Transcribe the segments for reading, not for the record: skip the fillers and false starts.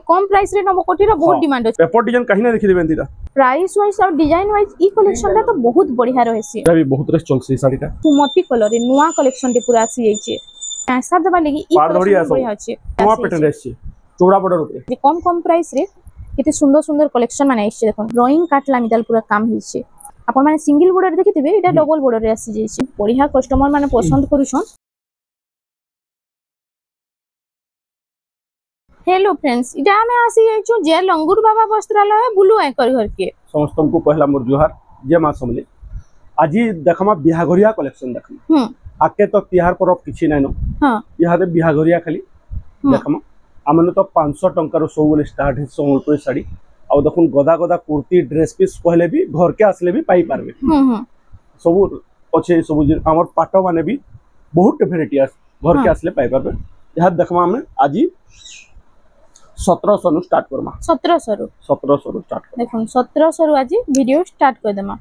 कम price रे नबो कोटी रो बहुत डिमांड अछि। पेपर डिजाइन कहीं ना देखि देबेन दीदा प्राइस वाइज और डिजाइन वाइज ई कलेक्शन ता तो बहुत बढ़िया रहसी। एटा भी बहुत रेस चलसी साड़ीटा मोती कलर रे नुवा कलेक्शन टे पूरा आसी जाई छै। ऐसा दबा लगी ई कलेक्शन बढ़िया अछि। नुवा पैटर्न रहसी चौड़ा बॉर्डर ऊपर जे कम प्राइस रे केते सुंदर सुंदर कलेक्शन माने आइछ देखो ड्राइंग काटला मिदाल पूरा काम हिचे। अपन माने सिंगल बॉर्डर देखिथिबे एटा डबल बॉर्डर रे आसी जाई छै। बढ़िया कस्टमर माने पसंद करूछन। हेलो फ्रेंड्स इटा हमें आसी जाइछु जे लंगुर बाबा वस्त्रालय बुलु एकर घर के समस्त को पहला मोर जुहार जे मा समले आज देखमा बिहाघरिया कलेक्शन देखमा आके तो तिहार परब किछि नै न हां इहादे बिहाघरिया खाली देखमा हमने तो 500 टंका रो सब स्टार्ट है संबलपुरी साड़ी आ देखुन गदा गदा कुर्ती ड्रेस पीस कहले भी घर के आसले भी पाई पारबे सब अच्छे सब हमर पाटो माने भी बहुत वेराइटी घर के आसले पाई पारबे। यह देखमा हम आज 1700 नु स्टार्ट करमा 1700 नु स्टार्ट देखुन 1700 नु आज वीडियो स्टार्ट कर देमा।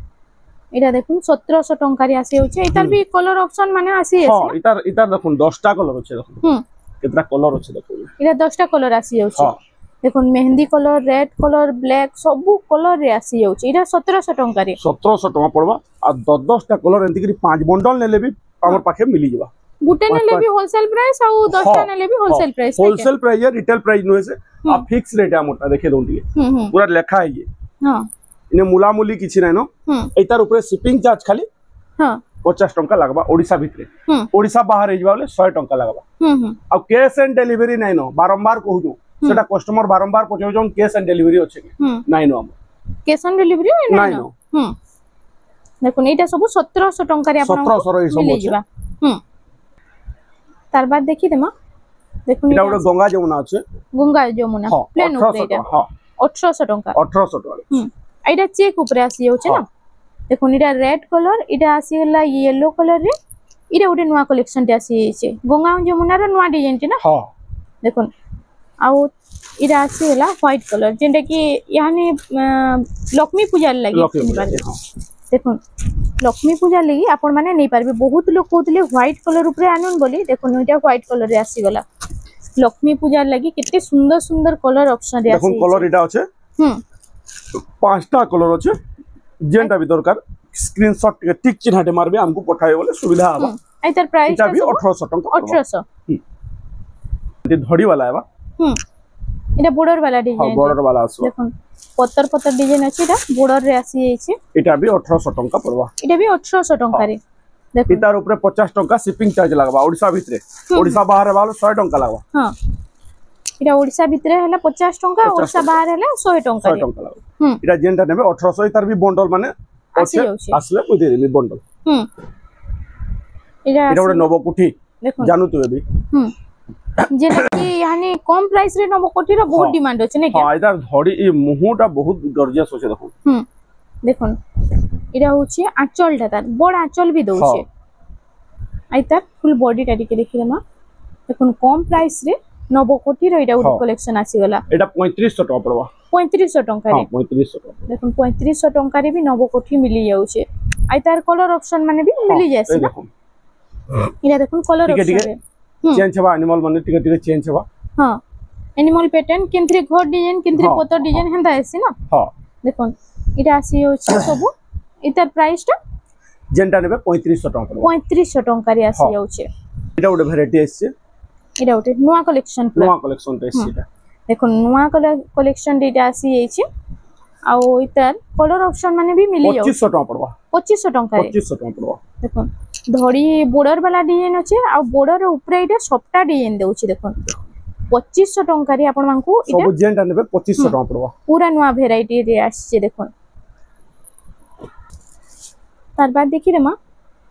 एटा देखुन 1700 टंका रे आसी होचे। इतार भी कलर ऑप्शन माने आसी है। हां इतार देखुन 10 टा कलर होचे देखुन कितना कलर होचे देखुन एटा 10 टा कलर आसी होचे। देखुन mehndi colour red colour black सब कलर रे आसी होचे। एटा 1700 टंका रे 1700 टंका पड़बा आ 10 टा कलर एंती करी 5 बंडल नेले भी हमर पाखे मिली जबा। गुटे नेले भी होलसेल प्राइस आ 10 टा नेले भी होलसेल प्राइस। होलसेल प्राइस या रिटेल प्राइस नो से आ फिक्स रेट हमटा देखे दोन दिए पूरा लेखा है ये। हां इने मुला मुली किछि नै न एतार ऊपर शिपिंग चार्ज खाली हां 50 टंका लागबा ओडिसा भितरे ओडिसा बाहर हे जबा 100 टंका लागबा। आ कैश एंड डिलीवरी नै न बारंबार कहू जो सेटा कस्टमर बारंबार पहुंचो जोन कैश एंड डिलीवरी अछि नै न हम कैश एंड डिलीवरी नै न देखुन एटा सब 1700 टंका रे आपन 1700 रे सब अछि। तार बाद देखि देमा देखुन एटा गंगा जमुना अछि गंगा जमुना प्लेन ऊपर एटा हां 1800 टंका 1800 टंका एटा चेक ऊपर आसी होचे ना। देखुन एटा रेड कलर एटा आसी हला येलो कलर रे एटा उडे नुवा कलेक्शन टे आसी छे गंगा जमुना रो नुवा डिजाइन टे ना। हां देखुन आउ एटा आसी हला व्हाइट कलर जेंटा कि यानी लक्ष्मी पूजा लागि देखुन लक्ष्मी पूजा लागि आपण माने नै पारबे। बहुत लोग कहतले व्हाइट कलर ऊपर आनुन बोली देखुन एटा व्हाइट कलर रे आसी गला लक्ष्मी पूजा लागि केते सुंदर सुंदर कलर ऑप्शन रे आसी देखुन कलर एटा अछि 5टा कलर अछि जेंटा भी दरकार स्क्रीनशॉट के टिक चिन्हटे मारबे हमको पठाए बोले सुविधा हबा। एतर प्राइस एटा भी 1800 टंका 1800 ये धड़ी वाला है बा एटा बॉर्डर वाला डिजाइन हां बॉर्डर वाला आसो देखुन पत्तर डिजाइन अछि एटा बॉर्डर रे आसी छै। एटा भी 1800 टंका पड़बा एटा भी 1800 टंका रे देखुन इतार ऊपर 50 टंका शिपिंग चार्ज लागबा ओडिसा भितरे ओडिसा बाहर वाला 100 टंका लागबा। हां एटा ओडिसा भितरे हला 50 टंका ओडिसा बाहर हला 100 टंका लागबा। एटा जेंटा नेबे 1800 इतार भी बंडल माने आसले को दे देबे बंडल। एटा ओडे नबो कोठी जानू तो भी जेटा कि यानी कम प्राइस रे नबो कोठी रो बहुत डिमांड अछि नै के। हां इधर धड़ी ई मुहुटा बहुत गरजियस होचे देखो देखुन एटा होची आंचल टा बड़ आंचल भी दउ छे आइता फुल बॉडी टा के देखि लेमा देखुन कम प्राइस रे नबो कोठी रो एटा उड कलेक्शन आसी गला। एटा 3500 टका पड़बा 3500 टका रे। हां 3500 टका देखुन 3500 टका रे भी नबो कोठी मिली जाउ छे आइतार कलर ऑप्शन माने भी मिली जासी ना। एटा देखुन कलर ऑप्शन चेंज हवा एनिमल माने टिके चेंज हवा। हां एनिमल पैटर्न केंथरे घर डिजाइन केंथरे पत्तर डिजाइन हंदा आसी ना। हां देखुन एटा आसी होची सब इतर प्राइस टा जेंटा नेबे 3500 टका 3500 टका रे आसी जाउछे। एटा उडे वेराइटी आसी एटा उडे नुवा कलेक्शन टेस्ट एटा देखुन नुवा कलेक्शन डेटा आसी जाइछे आ इतर कलर ऑप्शन माने भी मिली जाउ 2500 टका पड़बा 2500 टका रे 2500 टका पड़बा। देखुन धड़ी बॉर्डर वाला डिजाइन अछि आ बॉर्डर ऊपर एटा सबटा डिजाइन देउछि देखुन 2500 टका रे आपण मानकू सब जेंटा नेबे 2500 टका पड़बा पूरा नुवा वेराइटी रे आछे देखुन। तार बाद देखि रेमा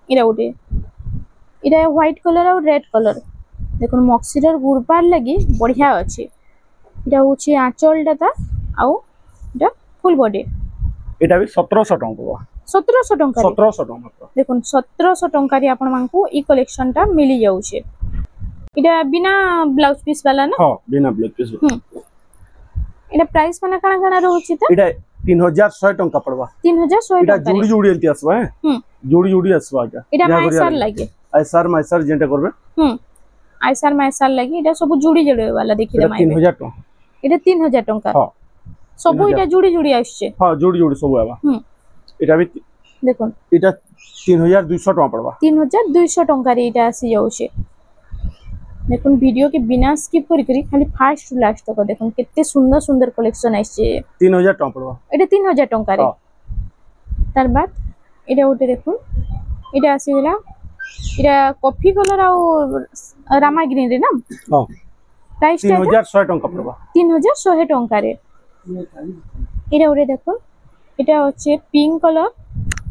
एरा उडे एरा व्हाइट कलर और रेड कलर देखुन मक्सीरर गुरपार लागि बढ़िया अछि। एटा होछि आंचल डाटा आउ एटा फुल बॉडी एटा भी 1700 टका पड़बा 1700 टका 1700 टका देखुन 1700 टका रे आपण मानकू ई कलेक्शन टा मिली जाउ छे। एटा बिना ब्लाउज पीस वाला ना। हां बिना ब्लाउज पीस एटा प्राइस माने काना रहउछि त एटा 3100 टका पड़बा 3100 टका एटा जोड़ी एंती आसबा जोड़ी आसबा एटा माइसर लागे आइसर जेंटा करबे आइसर माइसर लागे एटा सब जोड़ी वाला देखि रे 3000 टका এটা 3000 টাকা হ্যাঁ সবু এটা জুড়ি জুড়ি আসছে হ্যাঁ জুড়ি জুড়ি সবু আবা এটা বি দেখুন এটা 3200 টাকা পড়বা 3200 টাকা রে এটা আসি যাচ্ছে দেখুন ভিডিও के बिना स्किप करी खाली फास्ट टू लास्ट तक देखुन कितने सुंदर सुंदर कलेक्शन आइছে 3000 টাকা পড়বা এটা 3000 টাকা রে তার বাদ এটা উঠে দেখুন এটা আসি গলা এটা কফি কালার আর রামা গ্রিন রে না হ্যাঁ প্রাইস 3100 টাকা পড়বা 3100 টাকা রে এটা উঠে দেখুন এটা হচ্ছে পিঙ্ক কালার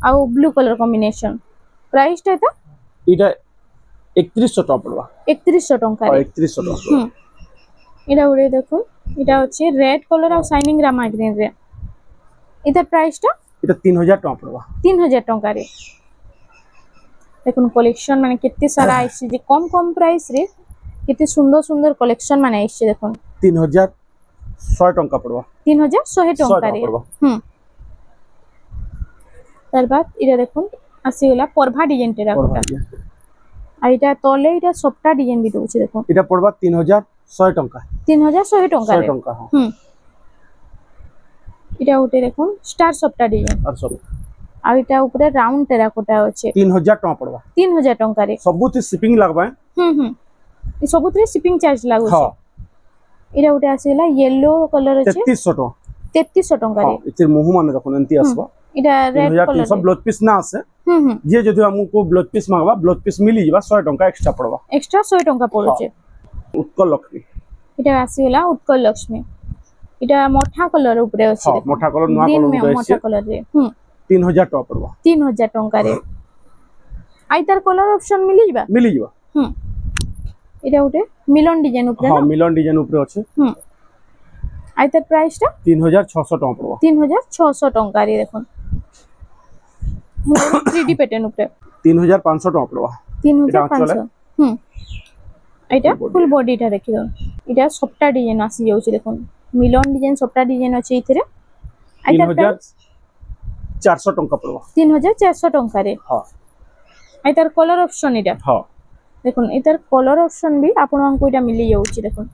আর ব্লু কালার কম্বিনেশন প্রাইসটা এটা 3100 টাকা পড়বা 3100 টাকা রে 3100 টাকা এটা উড়ে দেখুন এটা হচ্ছে red colour are shining Rama green রে এটার প্রাইসটা এটা 3000 টাকা পড়বা 3000 টাকা রে দেখুন কালেকশন মানে কেতে সারা আইছে যে কম কম প্রাইস রে কেতে সুন্দর সুন্দর কালেকশন মানে আইছে দেখুন 3100 টাকা পড়বা 3100 টাকা রে তারপর এটা দেখুন আসিগলা পরভা ডিজাইন টেরা কোটা আর এটা তলে এটা সবটা ডিজাইন বি দউছে দেখুন এটা পড়বা 3100 টাকা 3100 টাকা রে 100 টাকা এটা উঠে দেখুন স্টার সবটা ডিজাইন আর সব আর এটা উপরে রাউন্ড টেরাকোটা আছে 3000 টাকা পড়বা 3000 টাকা রে সবুতি শিপিং লাগবে এই সবুতরে শিপিং চার্জ লাগুছে এটা উঠে আসিলা ইয়েলো কালার আছে 3300 টাকা 3300 টাকা রে এর মুহু মানে দেখুন এন্তি আসবা এটা রেড কালার সব ব্লাউজ পিস না আছে যে যদি আমকো ব্লাউজ পিস মাগবা ব্লাউজ পিস মিলি যাবা 100 টাকা এক্সট্রা পড়বা এক্সট্রা 100 টাকা পড়ছে উৎকল লক্ষ্মী এটা আসিলা উৎকল লক্ষ্মী এটা মোটা কালার উপরে আছে দেখুন মোটা কালার নোয়া কালার মোটা কালার রে 3000 টাকা পড়বা 3000 টাকা রে আইতার কালার অপশন মিলি যাবা এটা উঠে মিলন ডিজাইন উপরে হ্যাঁ মিলন ডিজাইন উপরে আছে আইতার প্রাইসটা 3600 টাকা পড়বা 3600 টাকা রে দেখুন 3D প্যাটার্ন উপরে 3500 টাকা পড়বা 3500 এটা ফুল বডিটা দেখি দাও এটা সবটা ডিজাইন আসি যাচ্ছে দেখুন মিলন ডিজাইন সবটা ডিজাইন আছে এইথরে 3400 টাকা পড়বা 3400 টাকা রে হ্যাঁ আইতার কালার অপশন এটা হ্যাঁ দেখুন এটার কলর অপশন বি আপনাଙ୍କୁ এটা মিলি যাଉଛି দেখুন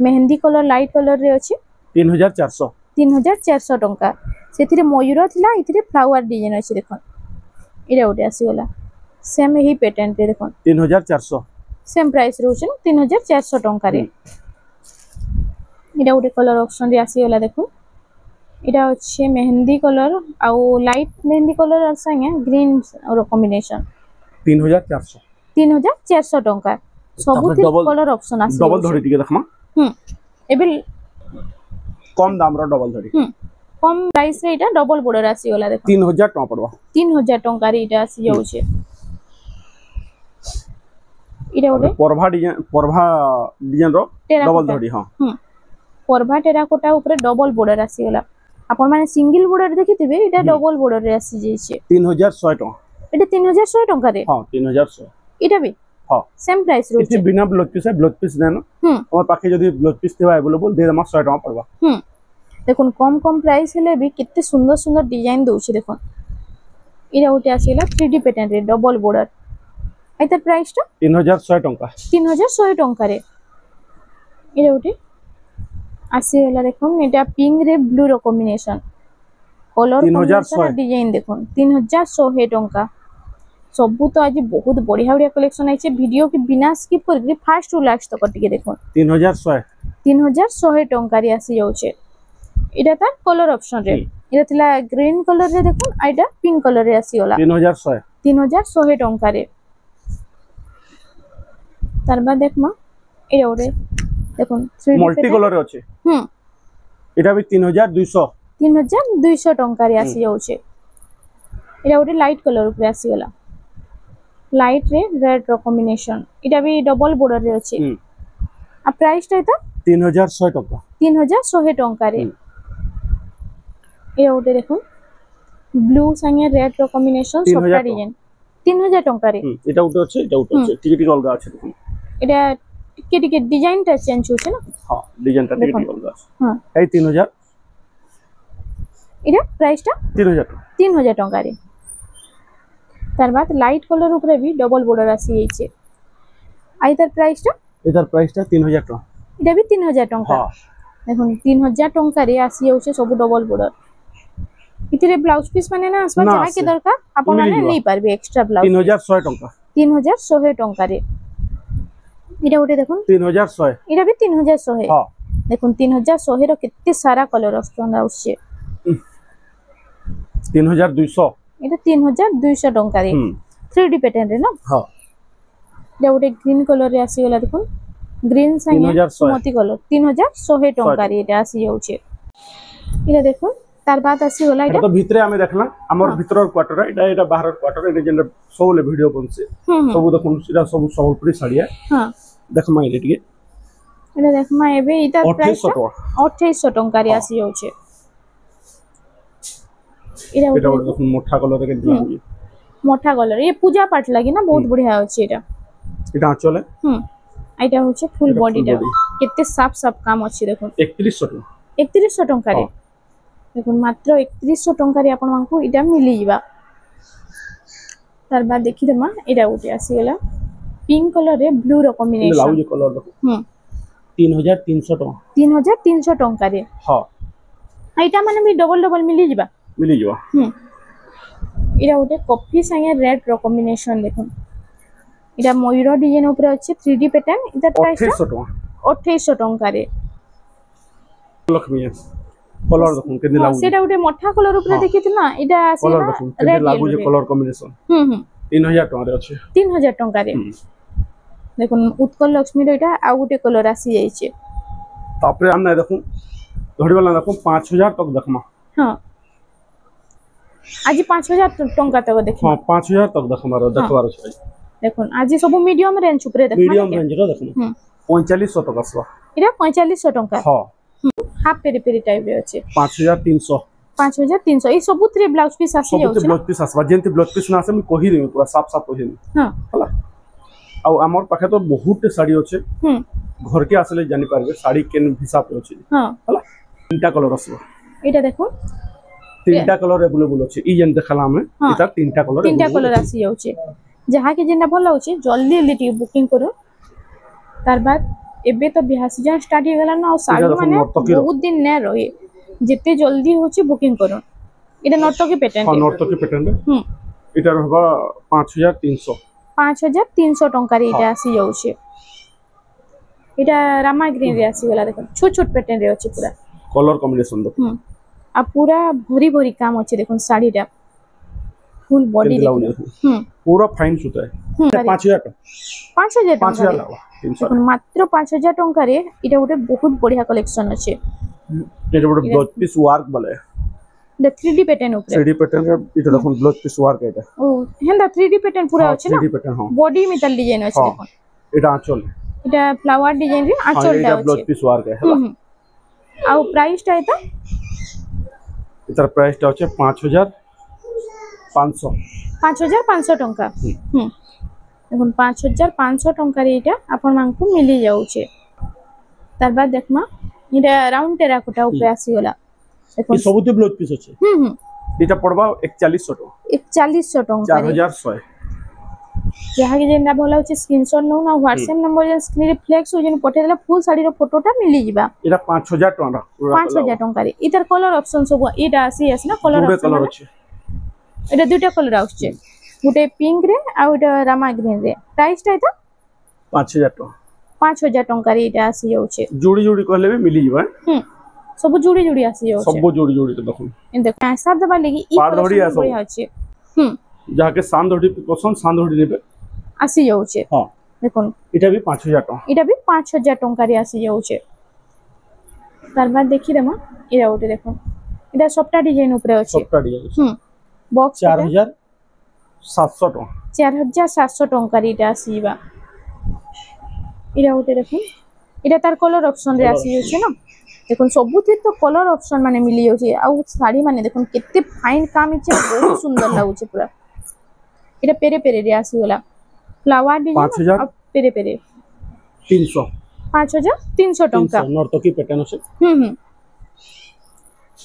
মেহেন্দি কলর লাইট কলর রে ଅଛି 3400 ଟଙ୍କା ସେଥିରେ ମୟୂର ଥିଲା ଏଥିରେ ଫ୍ଲାୱାର ଡିଜାଇନ ଅଛି ଦେଖୁন ଏଟା ଗୋଟେ ଆସିଗଲା ସେମ୍ ଏହି ପ୍ୟାଟର୍ନ ରେ ଦେଖୁন 3400 सेम प्राइस रहउछ 3400 टंका रे एटा उटे कलर ऑप्शन रे आसी होला देखो एटा अछि मेहंदी कलर आ लाइट मेहंदी कलर और संगे ग्रीन और कॉम्बिनेशन 3400 टंका सबुति कलर ऑप्शन आसी डबल धरी टिके देखमा एबे कम दाम रो डबल धरी कम प्राइस रे एटा डबल बॉर्डर आसी होला देखो 3000 टका पड़वा 3000 टंका रे एटा आसी जाउछे इरा ओडे परभा डिजाइन रो डबल धड़ी हां परभा टेराकोटा ऊपर डबल बॉर्डर आसी गला अपन माने सिंगल बॉर्डर देखिथिबे इटा डबल बॉर्डर रे आसी जाइछे 3100 टका इटा 3100 टका रे हां 3100 इटा भी हां सेम प्राइस रो इति बिना ब्लाउज पीस देना हमर पाखे जदी ब्लाउज पीस देबा अवेलेबल दे दमा 100 टका पड़बा देखुन कम कम प्राइस हेले भी कितने सुंदर सुंदर डिजाइन दोछि देखुन इरा उटे आसीला 3D पैटर्न रे डबल बॉर्डर आइता प्राइस टा 3100 टका 3100 टका रे इरा उटे आसी होला देखुन एटा पिंक रे ब्लू रो कॉम्बिनेशन कलर 3100 डिजाइन देखुन 3100 टका सबु तो आज बहुत बढ़िया बढ़िया कलेक्शन आइछे वीडियो के बिना स्किप करके फास्ट टू लास्ट तक टिके देखुन 3100 टका रे आसी जाउछे इटा तार कलर ऑप्शन रे इटा थिला ग्रीन कलर रे देखुन आइटा पिंक कलर रे आसी होला 3100 टका रे तार बाद देखमा एटा ओरे देखुन मल्टी कलर रे अछि इटा भी 3200 टका रे आसी जाउछे एटा ओरे लाइट कलर ऊपर आसी होला लाइट रे रेड रो कॉम्बिनेशन इटा भी डबल बॉर्डर रे अछि आ प्राइस टा एता 3100 टका 3100 टका रे ए ओटे देखो ब्लू संगे रेड रो कॉम्बिनेशन सबटा डिजाइन 3000 टका रे एटा उटे अछि टिके टिके अलगा अछि देखो एटा टिके टिके डिजाइन टा चेंज होছে ना हां डिजाइन टा टिके टिके अलगा अछि हां ए 3000 एटा प्राइस टा 3000 टका रे तार बाद लाइट कलर ऊपर भी डबल बॉर्डर आसी जाइछे आई तार प्राइस टा 3000 टका एटा भी 3000 टका हां देखो 3000 टंका रे आसी जाउछे सब डबल बॉर्डर इतिरे ब्लाउज पीस माने ना आसबा जहा के दरकार आपण माने नै पारबे एक्स्ट्रा ब्लाउज 3100 टंका 3100 टंका रे इटा उठे देखो 3100 इटा भी 3100 है हां देखो 3100 रो कितने सारा कलर ऑप्शन आउछे 3200 इटा 3200 टंका रे 3D पैटर्न रे ना हां इटा उठे ग्रीन कलर रे आसी गला देखो ग्रीन संगे मोती कलर 3100 टंका रे इटा आसी जाउछे इटा देखो तार बाद आसी गला इटा तो भितरे हमें देखला हमर भितरर क्वार्टर इटा बाहर क्वार्टर इटा जेन सोले वीडियो बनसे सब देखो सिरा सब संबलपुरी साड़ी है हां देखमा इटा टिके इटा देखमा एबे इटा प्राइस 2800 टंका रे आसी जाउछे इटा देखो मोठा कलर के दिया मोठा कलर ये पूजा पाठ लगी ना बहुत बढ़िया होछि इटा आंचल है आइटा होछि फुल बॉडी टा केते साफ साफ काम अछि देखो 3100 टंका रे देखो मात्र 3100 टंका रे आपण मानकू इटा मिली जिबा तार बाद देखि देमा इटा उठी आसी गेला पिंक कलर रे ब्लू रो कॉम्बिनेशन लाउजी कलर देखो 3300 टंका 3300 टंका रे हां आइटा माने भी डबल डबल मिली जिबा इटा उठे कॉफी संगे रेड रो कॉम्बिनेशन देखो इटा मयूर डिजाइन ऊपर अछि 3D पैटर्न इटा प्राइस 2800 टंका रे लक्ष्मी कलर देखो केने लागु सेटा उठे मोठा कलर ऊपर देखित ना इटा आसी ना रेड लागु जे कलर कॉम्बिनेशन 3000 टंका रे अछि 3000 टंका रे देखो उत्कल लक्ष्मी रो इटा आ उठे कलर आसी जाई छे तापरे हम ना देखो धड़ी वाला देखो 5000 तक देखमा हां आज 5000 टंका तक देखमा हां 5000 तक देखमारो देखबार छै देखो आज सब मीडियम रेंज ऊपर देखमा मीडियम रेंज रो देखो 4500 तक आसबा इरा 4500 टंका हां हाफ पेरी पेरी टाइप रे अछि 5300 ए सब थ्री ब्लाउज पीस आसी जाउ छै ब्लाउज पीस आसबा जेंति ब्लाउज पीस ना आसे मी कहि देबी पूरा साफ साफ कहि देबी हां हला आ हमर पाखे तो बहुत साड़ी अछि घर के आसले जानि पारबे साड़ी केन हिसाब पे अछि हां हला तीनटा कलर आसबा एटा देखो तीनटा कलर अवेलेबल अछि ई जेन देखला हमें एटा तीनटा कलर आसी जाउ छै जहा के जेना भल होछि जल्दी जल्दी बुकिंग करो तार बाद एबे तो बियाह सीजन स्टार्ट हो गेला ना साड़ी माने बहुत दिन ने रहे जिते जल्दी होछि बुकिंग करो इटा नर्तकी पैटर्न हां नर्तकी पैटर्न इटा रहबा 5300 टंका रे इटा आसी जाउ छै इटा रामा ग्रीन रे आसी गेला देखो छोट छोट पैटर्न रे अछि पूरा कलर कॉम्बिनेशन देखो आ पूरा भरी भरी काम अछि देखो साड़ी रा फुल बॉडी देखो पूरा फाइन सूता है 5000 टंका मात्र 5000 टंका रे इटा गोटे बहुत बढ़िया कलेक्शन अछि एटा गोटे ब्लाउज पीस वर्क वाला द 3D पैटर्न ऊपर 3D पैटर्न रे इटा देखो ब्लाउज पीस वर्क एटा ओ हेंदा 3D पैटर्न पूरा अछि ना 3D पैटर्न हां बॉडी मितल डिजाइन अछि देखो एटा आंचल इटा फ्लावर डिजाइन रे आंचल टा अछि ब्लाउज पीस वर्क है हला आ प्राइस टा एता इतर प्राइस टा अछि 5500 टंका देखो 5500 टंका रे इटा आपन मानकू मिली जाउ छे तार बाद देखमा इटा राउंड टेराकोटा ऊपर आसी गला देखो ई सबुते ब्लाउज पीस अछि इटा पड़बा 4100 टंका 4100 टंका 4100 जहा के जेना भला होचे स्क्रीनशॉट नो ना व्हाट्सएप नंबर जे स्क्रीन रे फ्लेक्स हो जेन पठे देला फुल साड़ी रो फोटोटा मिली जिबा इटा 5000 टंका 5000 टंका रे इतर कलर ऑप्शन सब इटा आसी आसी ना कलर ऑप्शन अछि एटा दुटा कलर आउछे गुटे पिंक रे आ उटा रामा ग्रीन रे प्राइस टा एता 5000 टंका रे इटा आसी जाउछे जोड़ी जोड़ी कहले भी मिली जिबा सब जोड़ी जोड़ी आसी जाउछे सब जोड़ी जोड़ी तो देखो इन देख ऐसा दबा लेगी ई कलर बढ़िया अछि जाके सांधोडी पसंद सांधोडी नेबे आसी जाउछे हां देखो इटा भी 5000 टंका इटा भी 5000 टंका रे आसी जाउछे तार बाद देखि देमा इरा उटे देखो इटा सप्ता डिजाइन ऊपर अछि सप्ता डिजाइन बॉक्स 4700 टंका 4700 टंका रे इटा आसीबा इरा उटे देखो इटा तार कलर ऑप्शन रे आसी जाउछे ना देखो सबुते तो कलर ऑप्शन माने मिली जाउछे आ साड़ी माने देखो केते फाइन काम इचे बहुत सुंदर लागुछे पूरा इटा पेरे पेरे रे आसी गला फ्लावर डिजाइन अब पेरे पेरे 300 5300 टंका नर्तकी पैटर्न छै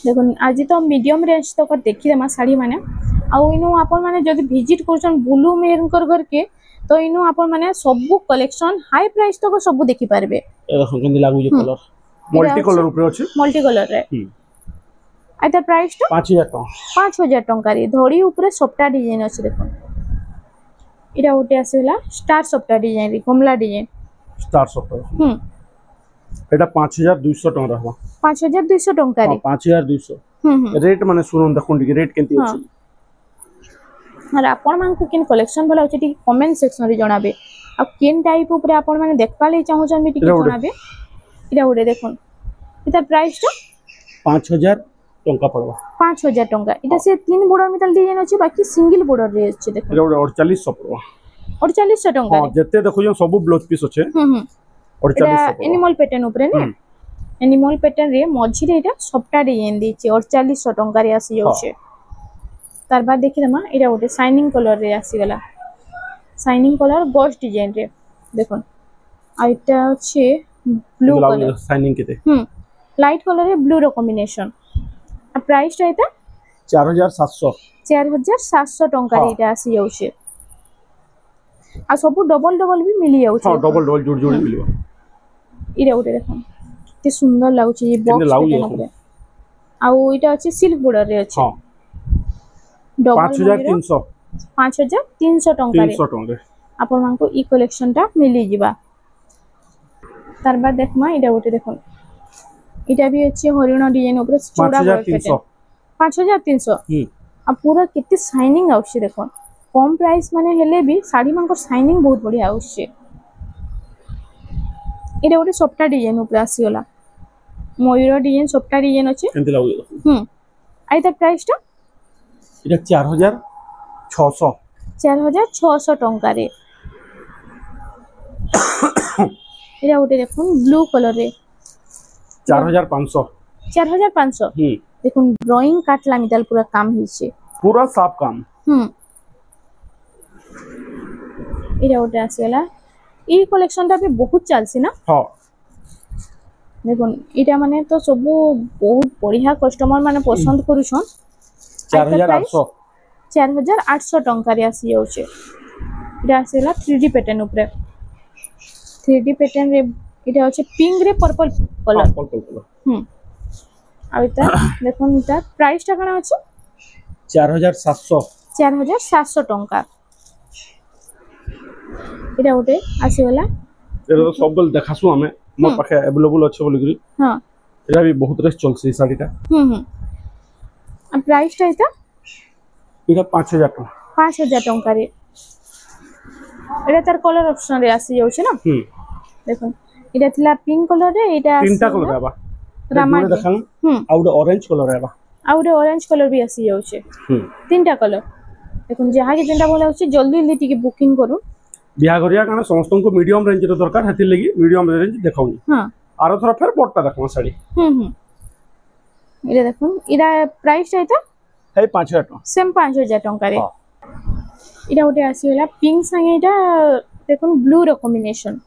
देखो आज तो मीडियम रेंज तक देखि देमा साड़ी माने आ इनु आपन माने जदि विजिट करछन बुलू मेहर घर के तो इनु आपन माने सब कलेक्शन हाई प्राइस तक सब देखि पारबे ए देखो केंदी लागु जे कलर मल्टी कलर ऊपर अछि मल्टी कलर रे आइता प्राइस तो 5000 टंका रे धड़ी ऊपर सप्ता डिजाइन अछि देखो इरा उटे आसेला स्टार सप्ता डिजाइन रे कमला डिजाइन स्टार सप्ता एटा 5200 टंका रहबा 5200 टंका रे 5200 रेट माने सुनन देखों टिके रेट केंती अछि और आपण मान को किन कलेक्शन भला अछि टिके कमेंट सेक्शन रे जणाबे आ किन टाइप ऊपर आपण माने देखबा ले चाहू छन टिके जणाबे इरा उडे देखोन इता प्राइस तो 5000 टंका पड़वा 5000 टंका इटा से तीन बॉर्डर मेटल डिजाइन अछि बाकी सिंगल बॉर्डर रे अछि देखो इरा 4800 पड़वा 4800 टंका हां जत्ते देखो जो सब ब्लाउज पीस अछि 4800 एनिमल पैटर्न ऊपर ने एनिमल पैटर्न रे मझी रे इटा सप्ता डिजाइन दिछि 4800 टंका रे आसी जाउछे तार बाद देखि दमा इरा ओटे शाइनिंग कलर रे आसी गला शाइनिंग कलर गोस्ट डिजाइन रे देखो आ इटा अछि ब्लू कलर शाइनिंग केते लाइट कलर रे ब्लू रो कॉम्बिनेशन आ प्राइस टा इता 4700 टंका रे इटा आसी जाउछे आ सब डबल डबल भी मिली जाउछे हां डबल जोड़ जोड़ मिलिबो इरा ओटे देखो ते सुंदर लागुछे ये बॉक्स पे आ इटा अछि सिल्क बॉर्डर रे अछि हां 5300 टंका रे आपण मान को ई कलेक्शन टा मिली जिबा तार बाद देखमा इटा ओटे देखो इटा भी अछि हरिण डिजाइन ऊपर चूड़ा 5300 आ पूरा कितने शाइनिंग आउछे देखो कम प्राइस माने हेले भी साड़ी मान को शाइनिंग बहुत बढ़िया आउछे इटा ओटे सप्ता डिजाइन ऊपर आसी गला मयूर डिजाइन सप्ता डिजाइन अछि केंती लागो आइता प्राइस टा इटा 4600 टंका रे इरा ओटे देखो ब्लू कलर रे 4500 देखो ड्राइंग काटला मिटाल पूरा काम हिचे पूरा साफ काम इरा ओटे आसीला ई कलेक्शन टा भी बहुत चलसी ना हां देखो इटा माने तो सब बहुत बढ़िया कस्टमर माने पसंद करूछन 4800 टंका रे आसी जाउछे इटा आसीला 3D पैटर्न ऊपर 3D पैटर्न रे इटा होचे पिंक रे पर्पल कलर आ इता देखो इता प्राइस टा कना होचे 4700 टंका इटा उटे आसी वाला एरो सबल देखासु हमें मोर पाखे अवेलेबल अछि बोलगिरी हां एरा भी बहुत रेस चलसी साड़ीटा आ प्राइस टा इता 5000 टंका रे एटा तार कलर ऑप्शन रे आसी जाउछे ना देखो इटा थिला पिंक कलर रे इटा तीनटा कलर आबा रामा देखान आउडे ऑरेंज कलर आबा आउडे ऑरेंज कलर भी आसी जाउछे तीनटा कलर देखो जहा के तीनटा बोला होचे जल्दी जल्दी टिके बुकिंग करू बिहा गरिया काना समस्त को मीडियम रेंज रो दरकार हति लगी मीडियम रेंज देखाउनी हां आरो थोड़ा फिर बड़टा देखो साड़ी इरा देखो इरा प्राइस आइता है 5000 टका सेम 5000 टका रे इरा ओटे आसीला पिंक संगे इटा देखो ब्लू रो कॉम्बिनेशन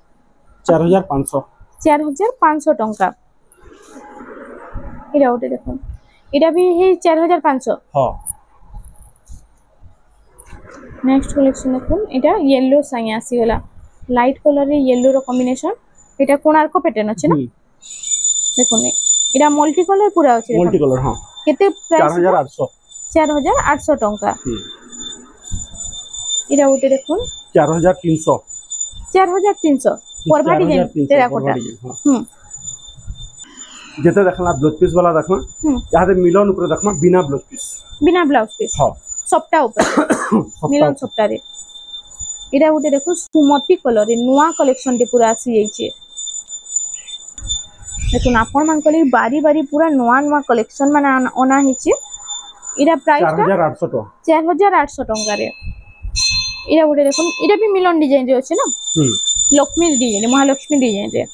4500 टका इरा ओटे देखो इरा भी है 4500 हां नेक्स्ट कलेक्शन देखो इटा येलो संगे आसीला लाइट कलर रे येलो रो कॉम्बिनेशन इटा कोणार्क पैटर्न अछि ना देखो ने इरा मल्टी कलर पूरा अछि मल्टी कलर हां केते प्राइस 4800 टंका इरा उटे देखो 4300 परभा डिजाइन टेराकोटा जेते देखला ब्लाउज पीस वाला देखना यहां पे मिलन ऊपर देखना बिना ब्लाउज पीस हां सप्ता ऊपर मिलन सप्ता रे इरा उटे देखो सुमति कलर रे नुवा कलेक्शन टे पूरा आसी जाइछे देखो आपण मान कली बारी बारी पूरा नुवा नुवा कलेक्शन माने ओना हिचे इरा प्राइस 4800 टका रे इरा उटे देखो इरा भी मिलन डिजाइन रे अछि ना लक्ष्मी डिजाइन महालक्ष्मी डिजाइन रे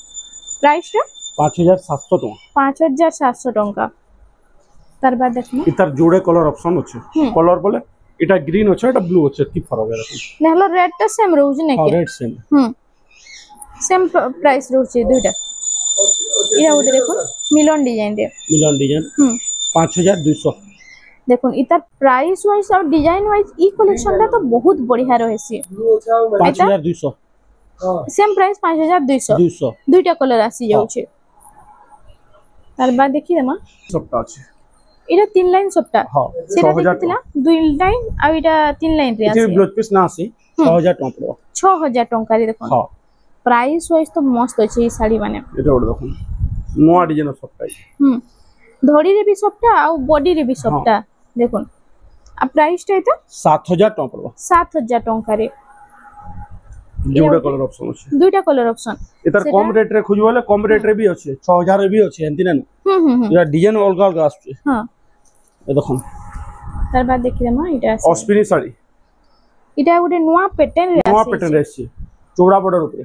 प्राइस टा 5700 टका तार बाद देखना इतार जोड़े कलर ऑप्शन अछि कलर बोले इटा ग्रीन अछि एटा ब्लू अछि की फरक है देखो नेहला रेड टा सेम रहउछि ने के रेड सेम प्राइस रहउछि दुइटा इरा उटे देखो मिलन डिजाइन 5200 देखो इतार प्राइस वाइज और डिजाइन वाइज ई कलेक्शन टा तो बहुत बढ़िया रहसी 5200 सेम प्राइस 5200 दुइटा कलर आसी जाउछे तार बाद देखि देमा सबटा अछि इटा 3 लाइन सबटा हां सेटा देखितला 2 लाइन आ इटा 3 लाइन रे अछि ब्लाउज पीस ना आसी 6000 टका पड़ो 6000 टका रे देखो हां प्राइस वाइज तो मस्त अछि ई साड़ी माने एटा ओड देखो नोआ डिजाइन सबटा धड़ी रे भी सबटा आ बॉडी रे भी सबटा देखो आ प्राइस टा एटा 7000 टका पड़ो 7000 टका रे जोड़ा कलर ऑप्शन अछि दुईटा कलर ऑप्शन एतर कम रेट रे खोजबले कम रेट रे भी अछि 6000 रे भी अछि एंती ना या डिजाइन अलग अलग आछे हां ए देखो तार बाद देखि मा इटा अछि ऑस्पिनी साड़ी इटा गुटे नुआ पैटर्न रे नुआ पैटर्न रे अछि चौड़ा बॉर्डर ऊपर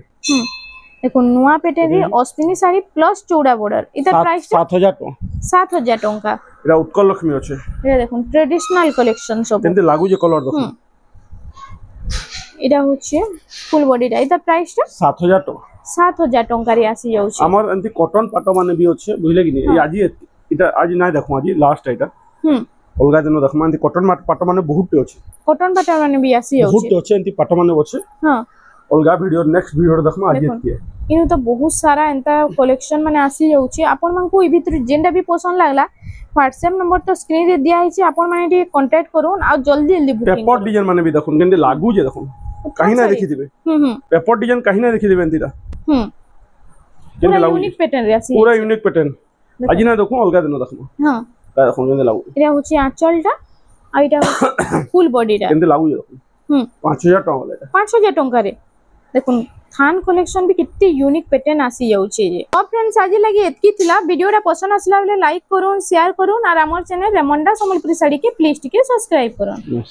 देखो नुआ पैटर्न रे ऑस्पिनी साड़ी प्लस चौड़ा बॉर्डर इटा प्राइस 7000 टका 7000 टका एरा उत्कल लक्ष्मी अछि ए देखो ट्रेडिशनल कलेक्शन सब केंते लागु जे कलर देखो इटा होचे फुल बॉडी रा इटा प्राइस टा 7000 टका 7000 टका रे आसी जाउ छै हमर एंती कॉटन पाटो माने भी अछि बुझले कि नै आज इटा आज नै देखो आज लास्ट इटा अलगा दिन देखमा एंती कॉटन पाटो माने बहुत अछि कॉटन पाटो माने भी आसी जाउ छै बहुत अछि एंती पाटो माने अछि हां अलगा वीडियो नेक्स्ट वीडियो देखमा आज एतिए इनु तो बहुत सारा एंता कलेक्शन माने आसी जाउ छै आपन मन को ई भीतर जेंडा भी पसंद लागला व्हाट्सएप नंबर तो स्क्रीन रे दिया हिची आपन माने टी कांटेक्ट करून आ जल्दी जल्दी बुकिंग पेपर डिजाइन माने भी देखुन केंते लागू जे देखुन कहीं ना देखि दिबे पेपर डिजाइन कहीं ना देखि दिबे एंतीरा केंते लागू यूनिक पैटर्न रे आसी पूरा यूनिक पैटर्न आज ना देखो अलगा दिन देखमा हां का देखुन केंते लागू एरा होची आंचलटा आ इटा फुल बॉडीटा केंते लागू जे देखुन 5000 टका वाला 5000 टका रे देखुन थान कलेक्शन भी कितनी यूनिक पैटर्न आसी जाउ छै जे अब फ्रेंड्स आज लगी एतकी थिला वीडियोटा पसंद आसला बेले लाइक करून शेयर करून और हमर चैनल रेमंडा संबलपुरी साड़ी के प्लीज टिके सब्सक्राइब करून